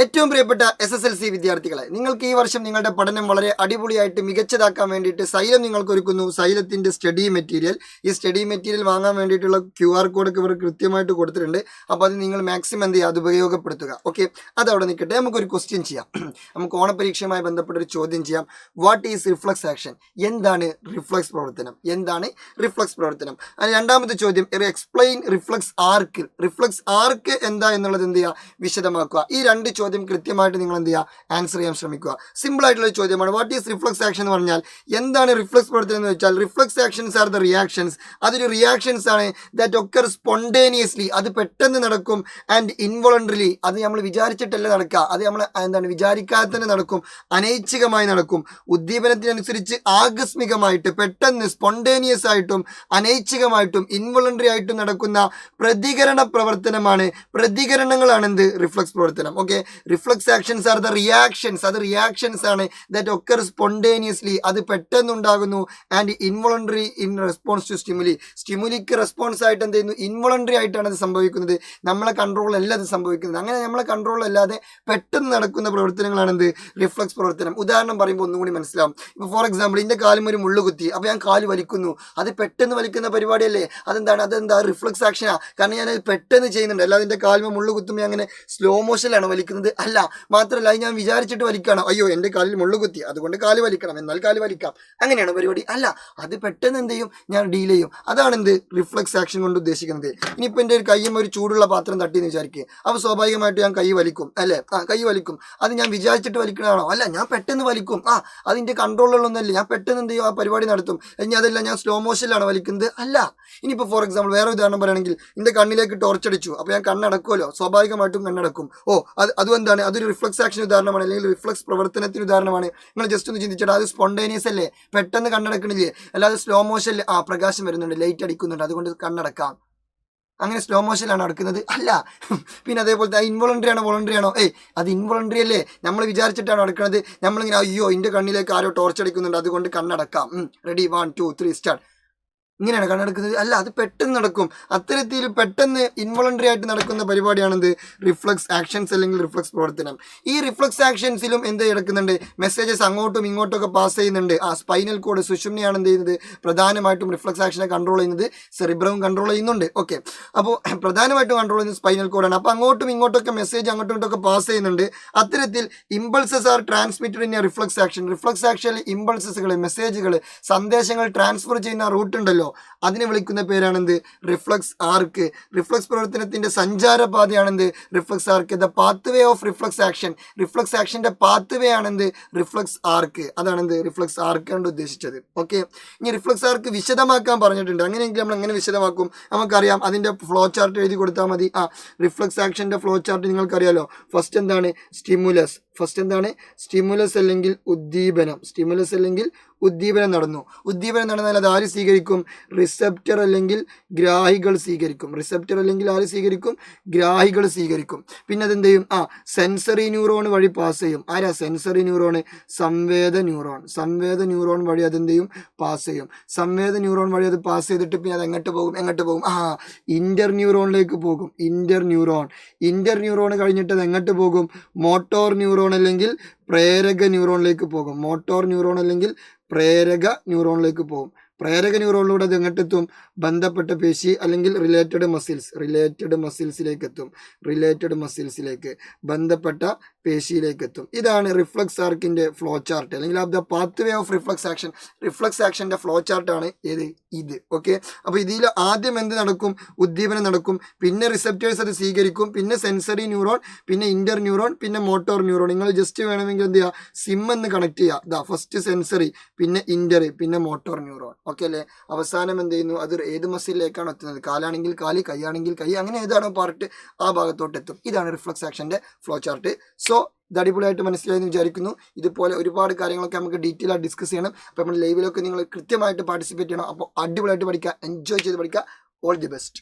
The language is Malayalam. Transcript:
ഏറ്റവും പ്രിയപ്പെട്ട SSLC വിദ്യാർത്ഥികളെ, നിങ്ങൾക്ക് ഈ വർഷം നിങ്ങളുടെ പഠനം വളരെ അടിപൊളിയായിട്ട് മികച്ചതാക്കാൻ വേണ്ടിയിട്ട് സൈലം നിങ്ങൾക്ക് ഒരുക്കുന്നു. സൈലത്തിൻ്റെ സ്റ്റഡി മെറ്റീരിയൽ. ഈ സ്റ്റഡി മെറ്റീരിയൽ വാങ്ങാൻ വേണ്ടിയിട്ടുള്ള QR കോഡൊക്കെ ഇവർ കൃത്യമായിട്ട് കൊടുത്തിട്ടുണ്ട്. അപ്പോൾ അത് നിങ്ങൾ മാക്സിമം എന്ത് ചെയ്യുക, അത് ഉപയോഗപ്പെടുത്തുക. ഓക്കെ, അതവിടെ നിൽക്കട്ടെ. നമുക്കൊരു ക്വസ്റ്റ്യൻ ചെയ്യാം. നമുക്ക് ഓണപരീക്ഷയുമായി ബന്ധപ്പെട്ട ഒരു ചോദ്യം ചെയ്യാം. What is reflux action? എന്താണ് റിഫ്ലക്സ് പ്രവർത്തനം? എന്താണ് റിഫ്ലക്സ് പ്രവർത്തനം? രണ്ടാമത്തെ ചോദ്യം, എക്സ്പ്ലെയിൻ റിഫ്ലക്സ് ആർക്ക്. റിഫ്ലക്സ് ആർക്ക് എന്താ എന്നുള്ളത് എന്ത് ചെയ്യുക, വിശദമാക്കുക. ഈ രണ്ട് ചോദ്യം കൃത്യമായിട്ട് നിങ്ങൾ എന്ത് ചെയ്യുക, ആൻസർ ചെയ്യാൻ ശ്രമിക്കുക. സിമ്പിൾ ആയിട്ടുള്ള ചോദ്യമാണ്. വാട്ട് ഈസ് റിഫ്ലക്സ് ആക്ഷൻ എന്ന് പറഞ്ഞാൽ എന്താണ് റിഫ്ലക്സ് പ്രവർത്തനം എന്ന് വെച്ചാൽ, reflex actions are the reactions. അതൊരു റിയാക്ഷൻസ് ആണ് ദാറ്റ് ഒക്കർ സ്പോണ്ടേനിയസ്ലി. അത് പെട്ടെന്ന് നടക്കും. ആൻഡ് ഇൻവോളണ്ടറിലി, അത് നമ്മൾ വിചാരിച്ചിട്ടല്ല നടക്കുക, അത് നമ്മൾ എന്താണ് വിചാരിക്കാതെ തന്നെ നടക്കും, അനൈച്ഛികമായി നടക്കും. ഉദ്ദീപനത്തിനനുസരിച്ച് ആകസ്മികമായിട്ട് പെട്ടെന്ന് സ്പോണ്ടേനിയസ് ആയിട്ടും അനൈച്ഛികമായിട്ടും ഇൻവോളണ്ടറി ആയിട്ടും നടക്കുന്ന പ്രതികരണ പ്രവർത്തനമാണ്, പ്രതികരണങ്ങളാണ് എന്ത്, റിഫ്ലക്സ് പ്രവർത്തനം. Okay, reflex actions are the reactions. അത് റിയാക്ഷൻസ് ആണ് ദാറ്റ് ഒക്കർ സ്പോണ്ടേനിയസ്ലി. അത് പെട്ടെന്നുണ്ടാകുന്നു. And involuntary in response to stimuli. സ്റ്റിമുലിക്ക് റെസ്പോൺസ് ആയിട്ട് എന്ത് ചെയ്യുന്നു, ഇൻവോളണ്ടറി ആയിട്ടാണ് അത് സംഭവിക്കുന്നത്. നമ്മളെ കൺട്രോളല്ല അത് സംഭവിക്കുന്നത്. അങ്ങനെ നമ്മളെ കൺട്രോളല്ലാതെ പെട്ടെന്ന് നടക്കുന്ന പ്രവർത്തനങ്ങളാണ് എന്ത്, റിഫ്ലക്സ് പ്രവർത്തനം. ഉദാഹരണം പറയുമ്പോൾ ഒന്നും കൂടി മനസ്സിലാവും. ഇപ്പോൾ ഫോർ എക്സാമ്പിൾ, എൻ്റെ കാലും ഒരു മുള്ളു കുത്തി, അപ്പോൾ ഞാൻ കാല് വലിക്കുന്നു. അത് പെട്ടെന്ന് വലിക്കുന്ന പരിപാടിയല്ലേ? അതെന്താ റിഫ്ലക്സ് ആക്ഷനാ. കാരണം ഞാൻ അത് പെട്ടെന്ന് ചെയ്യുന്നുണ്ട്. അല്ലാതെ എൻ്റെ കാലിൽ മുള്ളു കുത്തുമ്പോൾ അങ്ങനെ സ്ലോ മോഷനിലാണ് വലിക്കുന്നത് അല്ല. മാത്രമല്ല, ഞാൻ വിചാരിച്ചിട്ട് വലിക്കണം, അയ്യോ എൻ്റെ കാലിൽ മുള്ളു കുത്തി അതുകൊണ്ട് കാല് വലിക്കണം, എന്നാൽ കാല് വലിക്കാം, അങ്ങനെയാണ് പരിപാടി. അല്ല, അത് പെട്ടെന്ന് എന്ത് ചെയ്യും, ഞാൻ ഡീൽ ചെയ്യും. അതാണ് എന്ത്, റിഫ്ലക്സ് ആക്ഷൻ കൊണ്ട് ഉദ്ദേശിക്കുന്നത്. ഇനിയിപ്പോൾ എൻ്റെ ഒരു കയ്യും ഒരു ചൂടുള്ള പാത്രം തട്ടിയെന്ന് വിചാരിക്കുക. അപ്പോൾ സ്വാഭാവികമായിട്ട് ഞാൻ കൈ വലിക്കും അല്ലേ? കൈ വലിക്കും. അത് ഞാൻ വിചാരിച്ചിട്ട് വലിക്കണതാണോ? അല്ല, ഞാൻ പെട്ടെന്ന് വലിക്കും. അതിൻ്റെ കൺട്രോളിലൊന്നല്ലേ, ഞാൻ പെട്ടെന്ന് എന്ത് ചെയ്യും, ആ പരിപാടി നടത്തും. ഇനി അതല്ല, ഞാൻ സ്ലോ മോഷനിലാണ് വലിക്കുന്നത് അല്ല. ഇനിയിപ്പോൾ ഫോർ എക്സാമ്പിൾ വേറെ ഉദാഹരണം പറയുകയാണെങ്കിൽ, എൻ്റെ കണ്ണിലേക്ക് ടോർച്ച് അടിച്ചു, അപ്പോൾ ഞാൻ കണ്ണടക്കുമല്ലോ, സ്വാഭാവികമായിട്ടും കണ്ണടക്കും. അതും എന്താണ്, അതൊരു റിഫ്ലക്സ് ആക്ഷൻ ഉദാഹരണമാണ്, അല്ലെങ്കിൽ റിഫ്ലക്സ് പ്രവർത്തനത്തിന് ഉദാഹരണമാണ്. നിങ്ങൾ ജസ്റ്റ് ഒന്ന് ചിന്തിച്ചിട്ട്, അത് സ്പോണ്ടേനിയസ് അല്ലേ, പെട്ടെന്ന് കണ്ണടക്കണില്ലേ? അല്ലാതെ സ്ലോ മോഷനിൽ പ്രകാശം വരുന്നുണ്ട്, ലൈറ്റ് അടിക്കുന്നുണ്ട്, അതുകൊണ്ട് കണ്ണടക്കാം, അങ്ങനെ സ്ലോ മോഷനിലാണ് നടക്കുന്നത് അല്ല. പിന്നെ അതേപോലത്തെ ഇൻവോളണ്ടറി ആണോ വോളണ്ടറി ആണോ? അത് ഇൻവോളണ്ടറി അല്ലേ, നമ്മൾ വിചാരിച്ചിട്ടാണ് നടക്കുന്നത്. നമ്മളിങ്ങനെ അയ്യോ എൻ്റെ കണ്ണിലേക്ക് ആരോ ടോർച്ച് അടിക്കുന്നുണ്ട് അതുകൊണ്ട് കണ്ണടക്കാം, റെഡി 1 2 3 സ്റ്റാർട്ട്, ഇങ്ങനെയാണ് കണ്ണെടുക്കുന്നത് അല്ല, അത് പെട്ടെന്ന് നടക്കും. അത്തരത്തിൽ പെട്ടെന്ന് ഇൻവോളണ്ടറി ആയിട്ട് നടക്കുന്ന പരിപാടിയാണെന്ത്, റിഫ്ലക്സ് ആക്ഷൻസ് അല്ലെങ്കിൽ റിഫ്ലക്സ് പ്രവർത്തനം. ഈ റിഫ്ലക്സ് ആക്ഷൻസിലും എന്ത് നടക്കുന്നുണ്ട്, മെസ്സേജസ് അങ്ങോട്ടും ഇങ്ങോട്ടും ഒക്കെ പാസ് ചെയ്യുന്നുണ്ട്. സ്പൈനൽ കോഡ്, സുഷുമ്നയാണ് എന്ത് ചെയ്യുന്നത്, പ്രധാനമായിട്ടും റിഫ്ലക്സ് ആക്ഷനെ കൺട്രോൾ ചെയ്യുന്നത്. സെറിബ്രവും കൺട്രോൾ ചെയ്യുന്നുണ്ട്. ഓക്കെ, അപ്പോൾ പ്രധാനമായിട്ടും കൺട്രോൾ ചെയ്യുന്നത് സ്പൈനൽ കോഡാണ്. അപ്പോൾ അങ്ങോട്ടും ഇങ്ങോട്ടൊക്കെ മെസ്സേജ് അങ്ങോട്ടും ഇങ്ങോട്ടൊക്കെ പാസ് ചെയ്യുന്നുണ്ട്. അത്തരത്തിൽ impulses are transmitted in a reflex action. Reflex ആക്ഷനിൽ ഇമ്പൾസസുകൾ, മെസ്സേജുകൾ, സന്ദേശങ്ങൾ ട്രാൻസ്ഫർ ചെയ്യുന്ന റൂട്ട് ഉണ്ടല്ലോ, അതിനെ വിളിക്കുന്ന പേരാണെന്ത്, റിഫ്ലക്സ് ആർക്ക്. റിഫ്ലക്സ് പ്രവർത്തനത്തിന്റെ സഞ്ചാരപാതയാണെന്ത്, reflex arc. The pathway of reflex action. Reflex ആക്ഷന്റെ പാത്ത് വേ ആണെന്ത്, റിഫ്ലക്സ് ആർക്ക്. അതാണെന്ത്, റിഫ്ലക്സ് ആർക്ക് കൊണ്ട് ഉദ്ദേശിച്ചത്. ഓക്കെ, ഇനി റിഫ്ലക്സ് ആർക്ക് വിശദമാക്കാൻ പറഞ്ഞിട്ടുണ്ട്. അങ്ങനെയെങ്കിൽ നമ്മൾ എങ്ങനെ വിശദമാക്കും, നമുക്കറിയാം. അതിന്റെ ഫ്ലോ ചാർട്ട് എഴുതി കൊടുത്താൽ മതി. റിഫ്ലക്സ് ആക്ഷന്റെ ഫ്ലോ ചാർട്ട് നിങ്ങൾക്കറിയാലോ. ഫസ്റ്റ് എന്താണ്, സ്റ്റിമുലസ്. സ്റ്റിമുലസ് അല്ലെങ്കിൽ ഉദ്ദീപനം. സ്റ്റിമുലസ് അല്ലെങ്കിൽ ഉദ്ദീപനം നടന്നു. ഉദ്ദീപനം നടന്നാൽ അത് ആര് സ്വീകരിക്കും, റിസപ്റ്റർ അല്ലെങ്കിൽ ഗ്രാഹികൾ സ്വീകരിക്കും. റിസപ്റ്റർ അല്ലെങ്കിൽ ആര് സ്വീകരിക്കും, ഗ്രാഹികൾ സ്വീകരിക്കും. പിന്നെ അതെന്ത് ചെയ്യും, സെൻസറി ന്യൂറോൺ വഴി പാസ് ചെയ്യും. ആരാ സെൻസറി ന്യൂറോൺ, സംവേദ ന്യൂറോൺ വഴി അതെന്ത് ചെയ്യും, പാസ് ചെയ്യും. സംവേദ ന്യൂറോൺ വഴി അത് പാസ് ചെയ്തിട്ട് പിന്നെ അത് എങ്ങോട്ട് പോകും, ഇന്റർ ന്യൂറോണിലേക്ക് പോകും. ഇന്റർ ന്യൂറോൺ കഴിഞ്ഞിട്ട് അത് എങ്ങോട്ട് പോകും, മോട്ടോർ ന്യൂറോൺ അല്ലെങ്കിൽ പ്രേരക ന്യൂറോണിലേക്ക് പോകും. മോട്ടോർ ന്യൂറോൺ അല്ലെങ്കിൽ പ്രേരക ന്യൂറോണിലേക്ക് പോകും. പ്രേരക ന്യൂറോണിലൂടെ അത് എങ്ങോട്ടെത്തും, ബന്ധപ്പെട്ട പേശി അല്ലെങ്കിൽ റിലേറ്റഡ് മസിൽസിലേക്ക് ബന്ധപ്പെട്ട പേശിയിലേക്ക് എത്തും. ഇതാണ് റിഫ്ലക്സ് ആർക്കിന്റെ ഫ്ലോ ചാർട്ട് അല്ലെങ്കിൽ the pathway of reflex action. Reflex ആക്ഷന്റെ ഫ്ലോ ചാർട്ടാണ് ഇത്. ഓക്കെ, അപ്പോൾ ഇതിൽ ആദ്യം എന്ത് നടക്കും, ഉദ്ദീപനം നടക്കും. പിന്നെ റിസപ്റ്റേഴ്സ് അത് സ്വീകരിക്കും. പിന്നെ സെൻസറി ന്യൂറോൺ, പിന്നെ ഇന്റർ ന്യൂറോൺ, പിന്നെ മോട്ടോർ ന്യൂറോൺ. നിങ്ങൾ ജസ്റ്റ് വേണമെങ്കിൽ എന്ത് ചെയ്യുക, സിം എന്ന് കണക്ട് ചെയ്യുക. ഫസ്റ്റ് സെൻസറി, പിന്നെ ഇന്റർ, പിന്നെ മോട്ടോർ ന്യൂറോൺ. ഓക്കെ അല്ലേ? അവസാനം എന്ത് ചെയ്യുന്നു, അത് ഏത് മസിലിലേക്കാണ് എത്തുന്നത്, കാലാണെങ്കിൽ കാല്, കൈയാണെങ്കിൽ കൈ, അങ്ങനെ ഏതാണോ പാർട്ട് ആ ഭാഗത്തോട്ട് എത്തും. ഇതാണ് റിഫ്ലക്സ് ആക്ഷന്റെ ഫ്ലോ ചാർട്ട്. സോ ഇത് അടിപൊളിയായിട്ട് മനസ്സിലായെന്ന് വിചാരിക്കുന്നു. ഇതുപോലെ ഒരുപാട് കാര്യങ്ങളൊക്കെ നമുക്ക് ഡീറ്റെയിൽ ആയിട്ട് ഡിസ്കസ് ചെയ്യണം. അപ്പോൾ നമ്മുടെ ലൈവിലൊക്കെ നിങ്ങൾ കൃത്യമായിട്ട് പാർട്ടിസിപ്പേറ്റ് ചെയ്യണം. അപ്പോൾ അടിപൊളിയായിട്ട് പഠിക്കുക, എൻജോയ് ചെയ്ത് പഠിക്കുക. All the best.